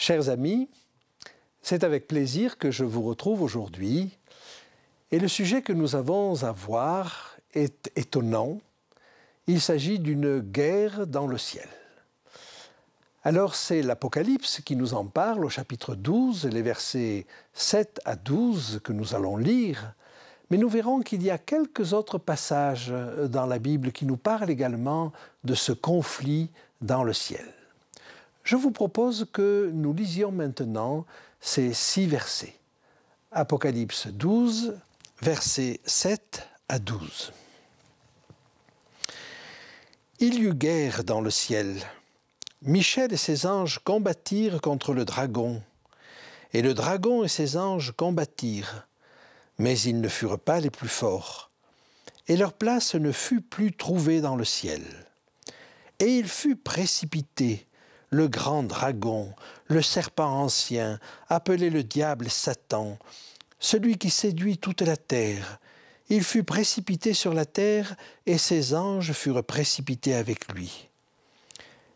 Chers amis, c'est avec plaisir que je vous retrouve aujourd'hui et le sujet que nous avons à voir est étonnant. Il s'agit d'une guerre dans le ciel. Alors c'est l'Apocalypse qui nous en parle au chapitre 12, les versets 7 à 12 que nous allons lire, mais nous verrons qu'il y a quelques autres passages dans la Bible qui nous parlent également de ce conflit dans le ciel. Je vous propose que nous lisions maintenant ces 6 versets. Apocalypse 12, versets 7 à 12. Il y eut guerre dans le ciel. Michel et ses anges combattirent contre le dragon, et le dragon et ses anges combattirent, mais ils ne furent pas les plus forts, et leur place ne fut plus trouvée dans le ciel. Et il fut précipité, le grand dragon, le serpent ancien, appelé le diable Satan, celui qui séduit toute la terre. Il fut précipité sur la terre, et ses anges furent précipités avec lui.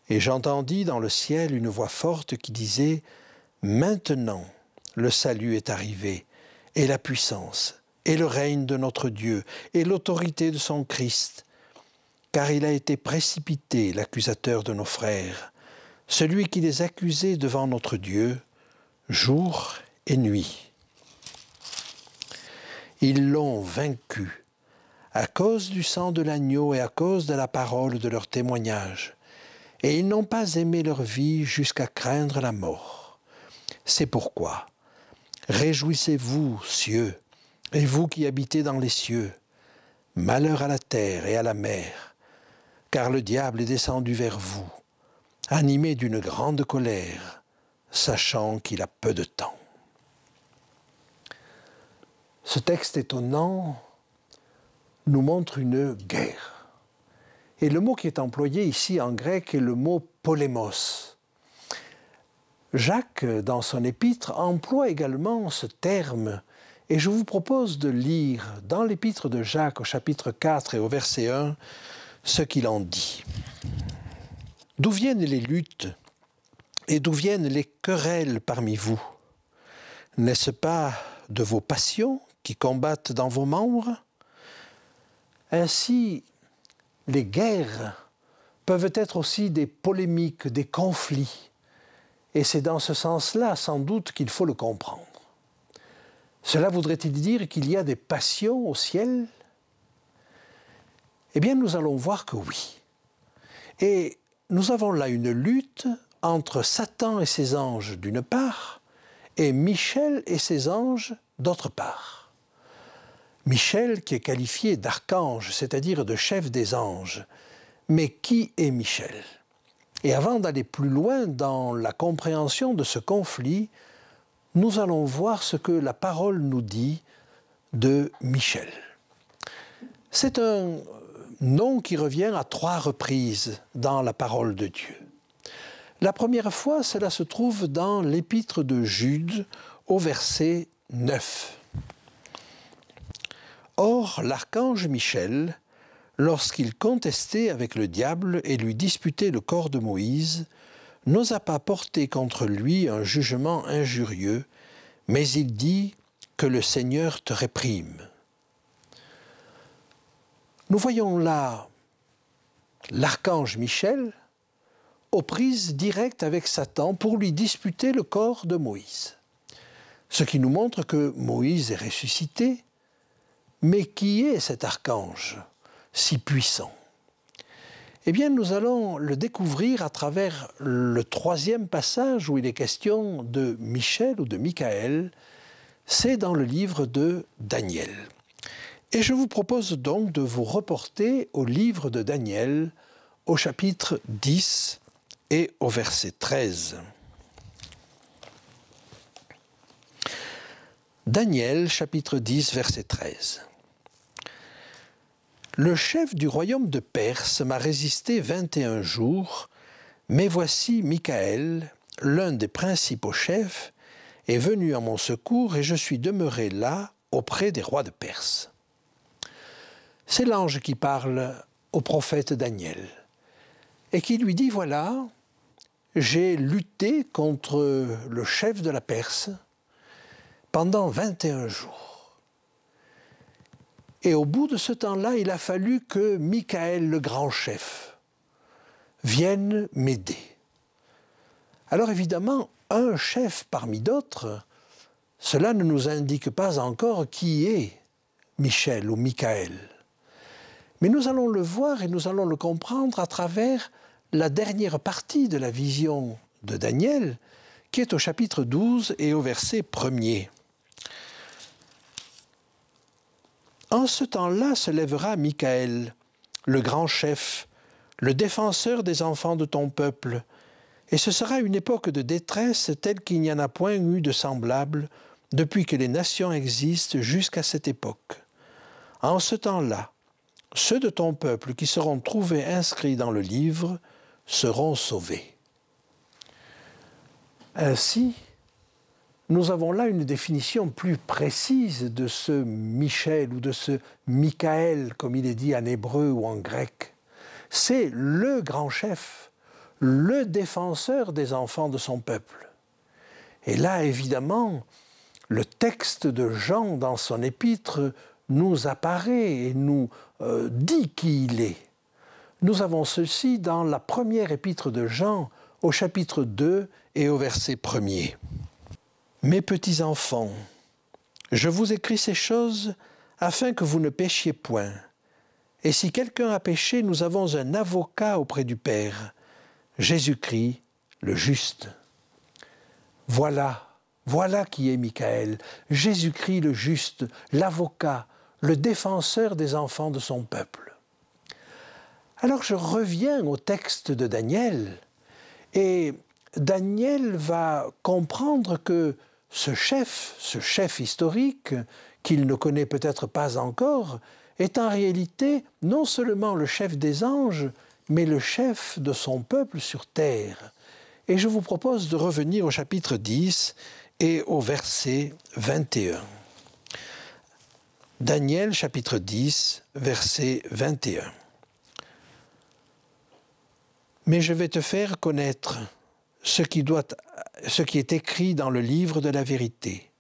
Et j'entendis dans le ciel une voix forte qui disait « Maintenant, le salut est arrivé, et la puissance, et le règne de notre Dieu, et l'autorité de son Christ, car il a été précipité, l'accusateur de nos frères, celui qui les accusait devant notre Dieu, jour et nuit. Ils l'ont vaincu, à cause du sang de l'agneau et à cause de la parole de leur témoignage. Et ils n'ont pas aimé leur vie jusqu'à craindre la mort. C'est pourquoi, réjouissez-vous, cieux, et vous qui habitez dans les cieux, malheur à la terre et à la mer, car le diable est descendu vers vous, animé d'une grande colère, sachant qu'il a peu de temps. Ce texte étonnant nous montre une guerre. Et le mot qui est employé ici en grec est le mot « polémos ». Jacques, dans son épître, emploie également ce terme, et je vous propose de lire dans l'épître de Jacques au chapitre 4 et au verset 1 ce qu'il en dit. « D'où viennent les luttes et d'où viennent les querelles parmi vous? N'est-ce pas de vos passions qui combattent dans vos membres? » Ainsi, les guerres peuvent être aussi des polémiques, des conflits. Et c'est dans ce sens-là, sans doute, qu'il faut le comprendre. Cela voudrait-il dire qu'il y a des passions au ciel? Eh bien, nous allons voir que oui. Et nous avons là une lutte entre Satan et ses anges d'une part, et Michel et ses anges d'autre part. Michel qui est qualifié d'archange, c'est-à-dire de chef des anges. Mais qui est Michel? Et avant d'aller plus loin dans la compréhension de ce conflit, nous allons voir ce que la parole nous dit de Michel. C'est un nom qui revient à 3 reprises dans la parole de Dieu. La première fois, cela se trouve dans l'épître de Jude, au verset 9. Or, l'archange Michel, lorsqu'il contestait avec le diable et lui disputait le corps de Moïse, n'osa pas porter contre lui un jugement injurieux, mais il dit que le Seigneur te réprime. Nous voyons là l'archange Michel aux prises directes avec Satan pour lui disputer le corps de Moïse. Ce qui nous montre que Moïse est ressuscité, mais qui est cet archange si puissant? Eh bien, nous allons le découvrir à travers le 3e passage où il est question de Michel ou de Michael. C'est dans le livre de Daniel. Et je vous propose donc de vous reporter au livre de Daniel, au chapitre 10 et au verset 13. Daniel, chapitre 10, verset 13. Le chef du royaume de Perse m'a résisté 21 jours, mais voici Michael, l'un des principaux chefs, est venu à mon secours et je suis demeuré là auprès des rois de Perse. C'est l'ange qui parle au prophète Daniel et qui lui dit « Voilà, j'ai lutté contre le chef de la Perse pendant 21 jours. Et au bout de ce temps-là, il a fallu que Michael, le grand chef, vienne m'aider. Alors évidemment, un chef parmi d'autres, cela ne nous indique pas encore qui est Michel ou Michael. Mais nous allons le voir et nous allons le comprendre à travers la dernière partie de la vision de Daniel, qui est au chapitre 12 et au verset 1er. En ce temps-là se lèvera Michael, le grand chef, le défenseur des enfants de ton peuple, et ce sera une époque de détresse telle qu'il n'y en a point eu de semblable depuis que les nations existent jusqu'à cette époque. En ce temps-là, ceux de ton peuple qui seront trouvés inscrits dans le livre seront sauvés. Ainsi, nous avons là une définition plus précise de ce Michel ou de ce Michael, comme il est dit en hébreu ou en grec. C'est le grand chef, le défenseur des enfants de son peuple. Et là, évidemment, le texte de Jean dans son épître nous apparaît et nous dit qui il est. Nous avons ceci dans la première épître de Jean, au chapitre 2 et au verset 1er. « Mes petits enfants, je vous écris ces choses afin que vous ne péchiez point. Et si quelqu'un a péché, nous avons un avocat auprès du Père, Jésus-Christ, le juste. » Voilà qui est Michael, Jésus-Christ le juste, l'avocat, le défenseur des enfants de son peuple. Alors je reviens au texte de Daniel, et Daniel va comprendre que ce chef historique, qu'il ne connaît peut-être pas encore, est en réalité non seulement le chef des anges, mais le chef de son peuple sur terre. Et je vous propose de revenir au chapitre 10 et au verset 21. Daniel, chapitre 10, verset 21. « Mais je vais te faire connaître ce qui est écrit dans le livre de la vérité.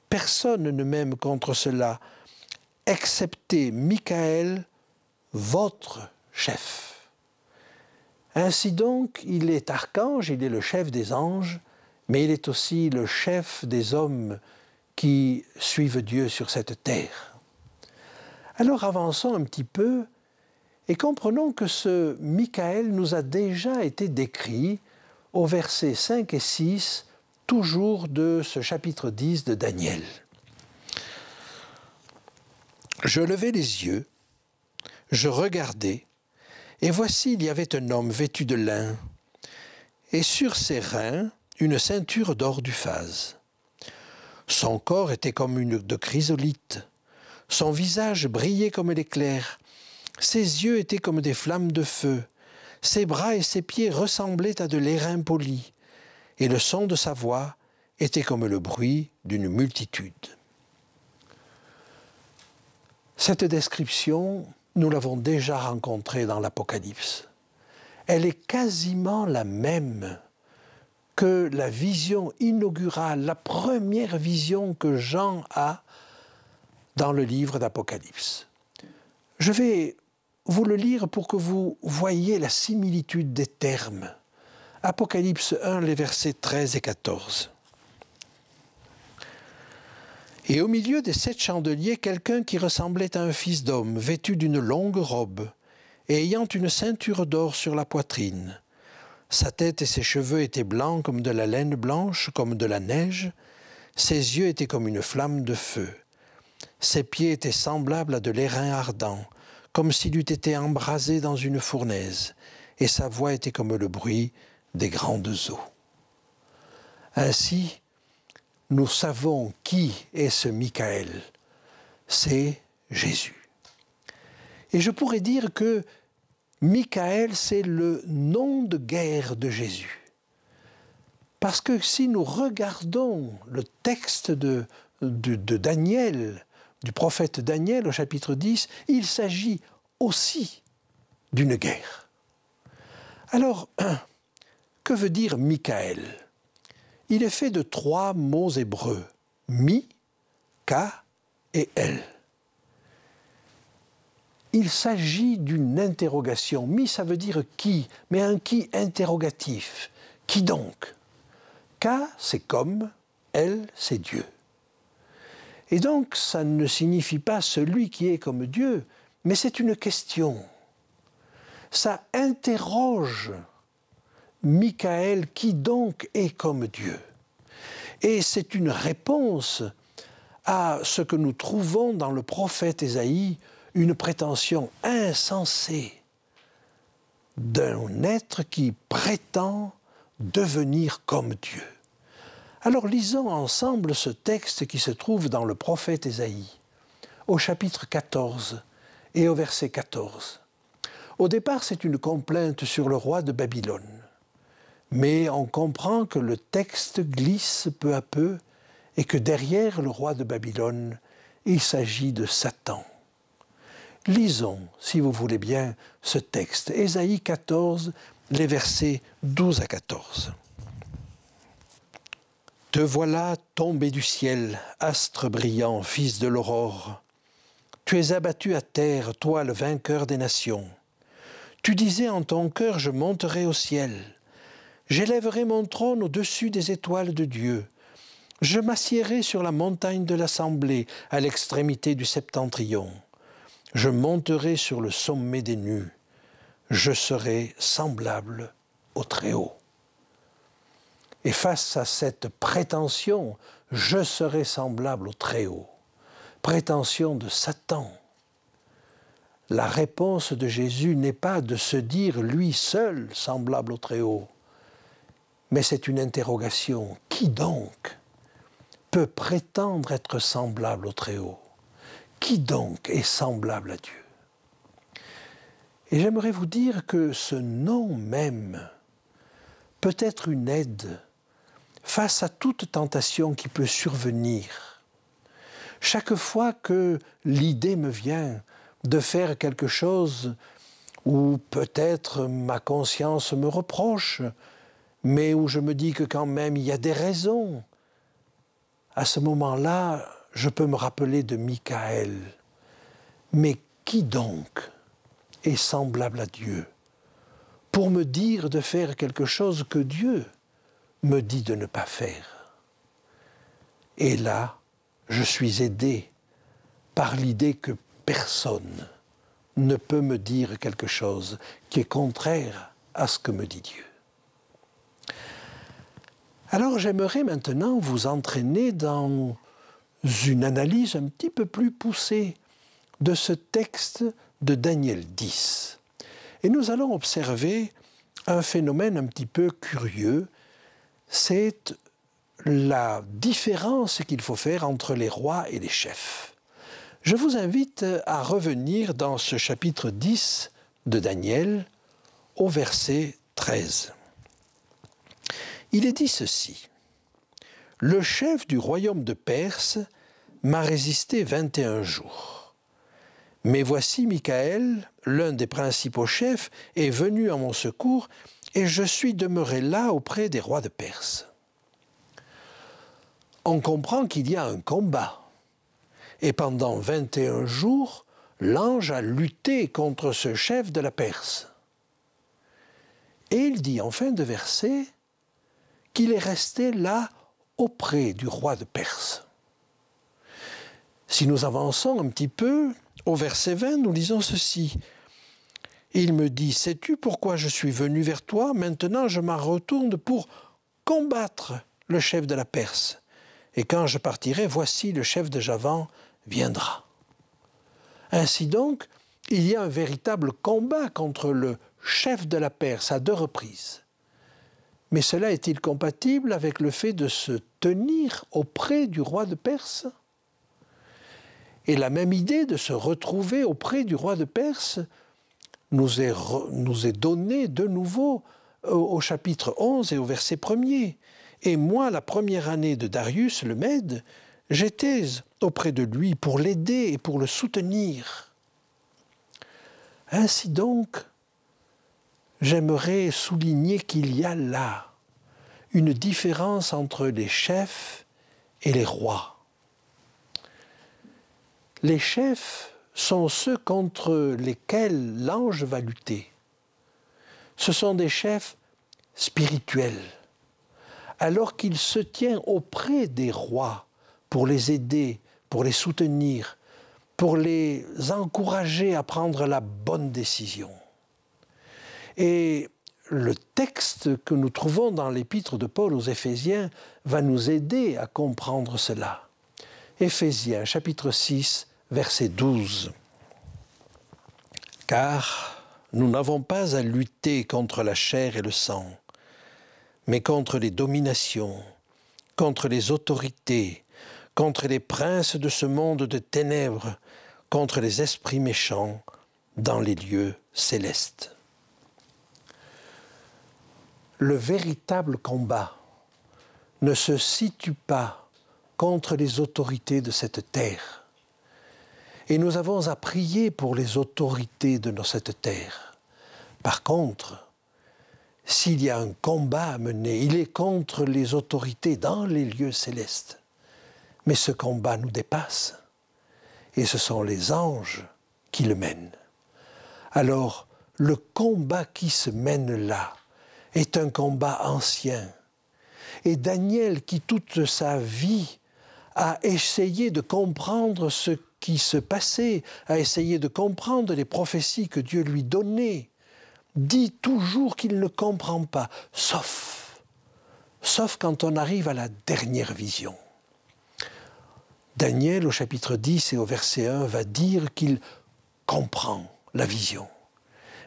Personne ne m'aime contre cela, excepté Michael, votre chef. » Ainsi donc, il est archange, il est le chef des anges, mais il est aussi le chef des hommes qui suivent Dieu sur cette terre. Alors avançons un petit peu et comprenons que ce Michael nous a déjà été décrit au verset 5 et 6, toujours de ce chapitre 10 de Daniel. « Je levai les yeux, je regardai, et voici il y avait un homme vêtu de lin, et sur ses reins une ceinture d'or d'Uphase. Son corps était comme de chrysolite, son visage brillait comme l'éclair, ses yeux étaient comme des flammes de feu, ses bras et ses pieds ressemblaient à de l'airain poli, et le son de sa voix était comme le bruit d'une multitude. » Cette description, nous l'avons déjà rencontrée dans l'Apocalypse. Elle est quasiment la même que la vision inaugurale, la première vision que Jean a dans le livre d'Apocalypse. Je vais vous le lire pour que vous voyiez la similitude des termes. Apocalypse 1, les versets 13 et 14. « Et au milieu des 7 chandeliers, quelqu'un qui ressemblait à un fils d'homme, vêtu d'une longue robe, et ayant une ceinture d'or sur la poitrine. Sa tête et ses cheveux étaient blancs comme de la laine blanche, comme de la neige. Ses yeux étaient comme une flamme de feu. Ses pieds étaient semblables à de l'airain ardent, comme s'il eût été embrasé dans une fournaise, et sa voix était comme le bruit des grandes eaux. » Ainsi, nous savons qui est ce Michael. C'est Jésus. Et je pourrais dire que Michael, c'est le nom de guerre de Jésus. Parce que si nous regardons le texte de Daniel, du prophète Daniel au chapitre 10, il s'agit aussi d'une guerre. Alors, Que veut dire Michaël? Il est fait de 3 mots hébreux, mi, ka et el. Il s'agit d'une interrogation. Mi, ça veut dire qui, mais un qui interrogatif. Qui donc? Ka, c'est comme, el, c'est Dieu. Et donc, ça ne signifie pas celui qui est comme Dieu, mais c'est une question. Ça interroge Michaël, qui donc est comme Dieu? Et c'est une réponse à ce que nous trouvons dans le prophète Ésaïe, une prétention insensée d'un être qui prétend devenir comme Dieu. Alors lisons ensemble ce texte qui se trouve dans le prophète Ésaïe, au chapitre 14 et au verset 14. Au départ, c'est une complainte sur le roi de Babylone. Mais on comprend que le texte glisse peu à peu et que derrière le roi de Babylone, il s'agit de Satan. Lisons, si vous voulez bien, ce texte. Ésaïe 14, les versets 12 à 14. « Te voilà tombé du ciel, astre brillant, fils de l'aurore. Tu es abattu à terre, toi le vainqueur des nations. Tu disais en ton cœur, je monterai au ciel. J'élèverai mon trône au-dessus des étoiles de Dieu. Je m'assiérai sur la montagne de l'assemblée, à l'extrémité du septentrion. Je monterai sur le sommet des nues. Je serai semblable au Très-Haut. » Et face à cette prétention, je serai semblable au Très-Haut, prétention de Satan, la réponse de Jésus n'est pas de se dire lui seul semblable au Très-Haut, mais c'est une interrogation. Qui donc peut prétendre être semblable au Très-Haut? Qui donc est semblable à Dieu? Et j'aimerais vous dire que ce nom même peut être une aide face à toute tentation qui peut survenir. Chaque fois que l'idée me vient de faire quelque chose où peut-être ma conscience me reproche, mais où je me dis que quand même il y a des raisons, à ce moment-là, je peux me rappeler de Michaël. Mais qui donc est semblable à Dieu pour me dire de faire quelque chose que Dieu me dit de ne pas faire? Et là, je suis aidé par l'idée que personne ne peut me dire quelque chose qui est contraire à ce que me dit Dieu. Alors j'aimerais maintenant vous entraîner dans une analyse un petit peu plus poussée de ce texte de Daniel 10. Et nous allons observer un phénomène un petit peu curieux, c'est la différence qu'il faut faire entre les rois et les chefs. Je vous invite à revenir dans ce chapitre 10 de Daniel au verset 13. Il est dit ceci: « Le chef du royaume de Perse m'a résisté 21 jours. Mais voici Michaël, l'un des principaux chefs, est venu à mon secours et je suis demeuré là auprès des rois de Perse. » On comprend qu'il y a un combat. Et pendant 21 jours, l'ange a lutté contre ce chef de la Perse. Et il dit en fin de verset qu'il est resté là auprès du roi de Perse. Si nous avançons un petit peu, au verset 20, nous lisons ceci. Il me dit, sais-tu pourquoi je suis venu vers toi? Maintenant je m'en retourne pour combattre le chef de la Perse. Et quand je partirai, voici le chef de Javan viendra. Ainsi donc, il y a un véritable combat contre le chef de la Perse à 2 reprises. Mais cela est-il compatible avec le fait de se tenir auprès du roi de Perse? Et la même idée de se retrouver auprès du roi de Perse nous est donnée de nouveau au chapitre 11 et au verset 1er. Et moi, la première année de Darius le Mède, j'étais auprès de lui pour l'aider et pour le soutenir. Ainsi donc, j'aimerais souligner qu'il y a là une différence entre les chefs et les rois. Les chefs sont ceux contre lesquels l'ange va lutter. Ce sont des chefs spirituels, alors qu'il se tient auprès des rois pour les aider, pour les soutenir, pour les encourager à prendre la bonne décision. Et le texte que nous trouvons dans l'épître de Paul aux Éphésiens va nous aider à comprendre cela. Éphésiens, chapitre 6, verset 12. « Car nous n'avons pas à lutter contre la chair et le sang, mais contre les dominations, contre les autorités, contre les princes de ce monde de ténèbres, contre les esprits méchants dans les lieux célestes. » Le véritable combat ne se situe pas contre les autorités de cette terre. Et nous avons à prier pour les autorités de cette terre. Par contre, s'il y a un combat à mener, il est contre les autorités dans les lieux célestes. Mais ce combat nous dépasse. Et ce sont les anges qui le mènent. Alors, le combat qui se mène là est un combat ancien. Et Daniel, qui toute sa vie a essayé de comprendre ce qui se passait, a essayé de comprendre les prophéties que Dieu lui donnait, dit toujours qu'il ne comprend pas, sauf quand on arrive à la dernière vision. Daniel, au chapitre 10 et au verset 1, va dire qu'il comprend la vision.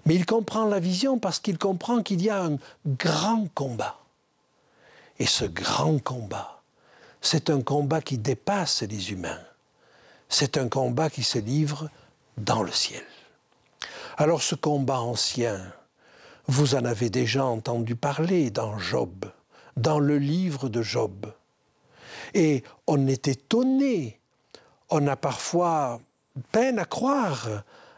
Mais il comprend la vision parce qu'il comprend qu'il y a un grand combat. Et ce grand combat, c'est un combat qui dépasse les humains. C'est un combat qui se livre dans le ciel. Alors ce combat ancien, vous en avez déjà entendu parler dans Job, dans le livre de Job. Et on est étonné, on a parfois peine à croire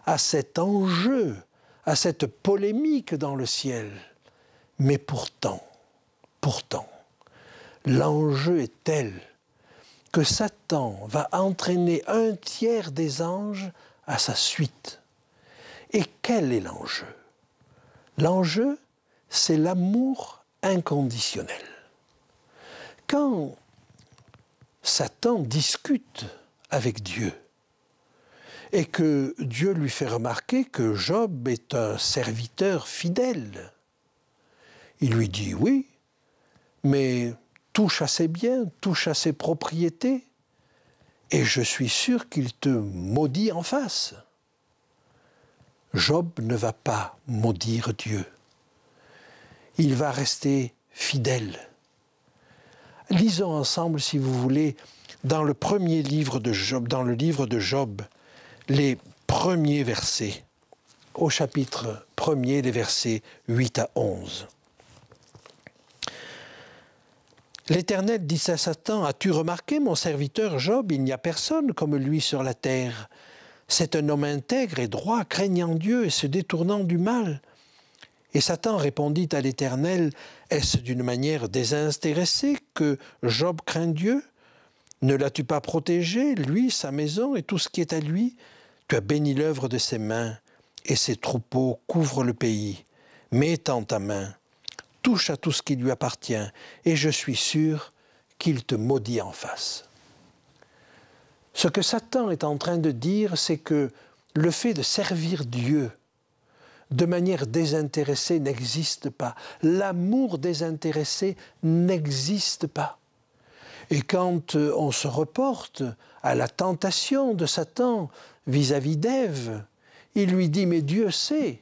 à cet enjeu, à cette polémique dans le ciel. Mais pourtant, l'enjeu est tel que Satan va entraîner un tiers des anges à sa suite. Et quel est l'enjeu? L'enjeu, c'est l'amour inconditionnel. Quand Satan discute avec Dieu et que Dieu lui fait remarquer que Job est un serviteur fidèle, il lui dit oui, mais touche à ses biens, touche à ses propriétés, et je suis sûr qu'il te maudit en face. Job ne va pas maudire Dieu. Il va rester fidèle. Lisons ensemble, si vous voulez, dans le premier livre de Job, dans le livre de Job, les premiers versets, au chapitre 1er, les versets 8 à 11. L'Éternel dit à Satan, « As-tu remarqué mon serviteur Job? Il n'y a personne comme lui sur la terre. C'est un homme intègre et droit, craignant Dieu et se détournant du mal. » Et Satan répondit à l'Éternel, « Est-ce d'une manière désintéressée que Job craint Dieu? Ne l'as-tu pas protégé, lui, sa maison et tout ce qui est à lui? Tu as béni l'œuvre de ses mains, et ses troupeaux couvrent le pays. Mais étends ta main, touche à tout ce qui lui appartient, et je suis sûr qu'il te maudit en face. » Ce que Satan est en train de dire, c'est que le fait de servir Dieu de manière désintéressée n'existe pas. L'amour désintéressé n'existe pas. Et quand on se reporte à la tentation de Satan vis-à-vis d'Ève, il lui dit « Mais Dieu sait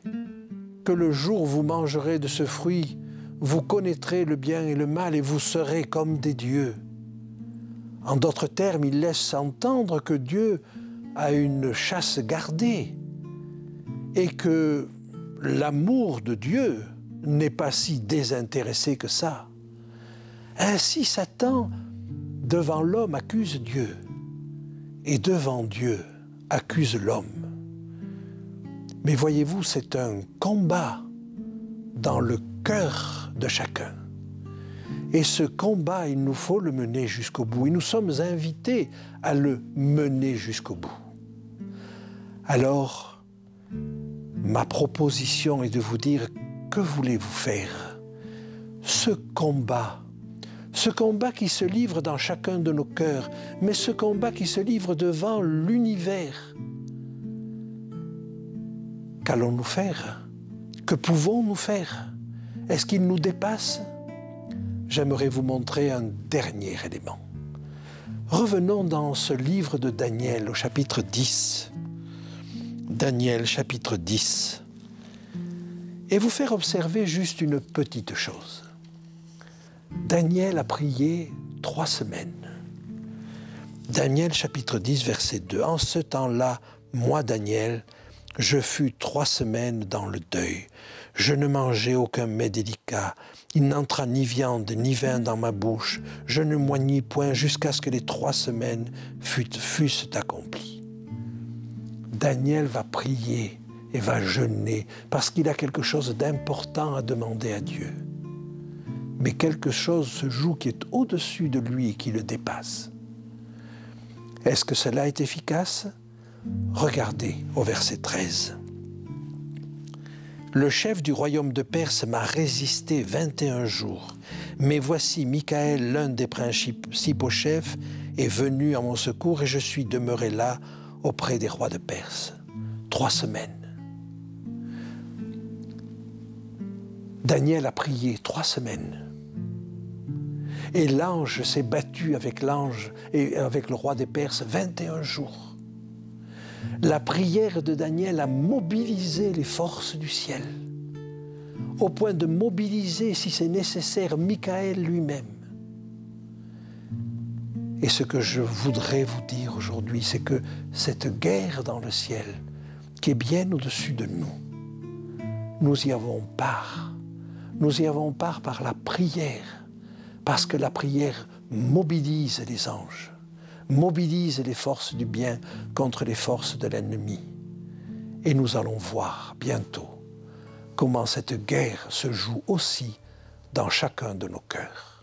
que le jour où vous mangerez de ce fruit, vous connaîtrez le bien et le mal et vous serez comme des dieux. » En d'autres termes, il laisse entendre que Dieu a une chasse gardée et que l'amour de Dieu n'est pas si désintéressé que ça. Ainsi, Satan, devant l'homme, accuse Dieu et devant Dieu, accuse l'homme. Mais voyez-vous, c'est un combat dans le cœur de chacun. Et ce combat, il nous faut le mener jusqu'au bout. Et nous sommes invités à le mener jusqu'au bout. Alors, ma proposition est de vous dire, que voulez-vous faire? Ce combat qui se livre dans chacun de nos cœurs, mais ce combat qui se livre devant l'univers. Qu'allons-nous faire? Que pouvons-nous faire? Est-ce qu'il nous dépasse? J'aimerais vous montrer un dernier élément. Revenons dans ce livre de Daniel au chapitre 10. Daniel chapitre 10. Et vous faire observer juste une petite chose. Daniel a prié 3 semaines. Daniel chapitre 10 verset 2. En ce temps-là, moi Daniel, je fus 3 semaines dans le deuil. Je ne mangeai aucun mets délicat. Il n'entra ni viande ni vin dans ma bouche. Je ne moignis point jusqu'à ce que les 3 semaines fussent accomplies. Daniel va prier et va jeûner parce qu'il a quelque chose d'important à demander à Dieu. Mais quelque chose se joue qui est au-dessus de lui et qui le dépasse. Est-ce que cela est efficace? Regardez au verset 13. Le chef du royaume de Perse m'a résisté 21 jours. Mais voici, Michaël, l'un des principaux chefs, est venu à mon secours et je suis demeuré là auprès des rois de Perse. 3 semaines. Daniel a prié 3 semaines. Et l'ange s'est battu avec l'ange et avec le roi des Perses 21 jours. La prière de Daniel a mobilisé les forces du ciel, au point de mobiliser, si c'est nécessaire, Michaël lui-même. Et ce que je voudrais vous dire aujourd'hui, c'est que cette guerre dans le ciel, qui est bien au-dessus de nous, nous y avons part. Nous y avons part par la prière, parce que la prière mobilise les anges, mobilise les forces du bien contre les forces de l'ennemi. Et nous allons voir bientôt comment cette guerre se joue aussi dans chacun de nos cœurs.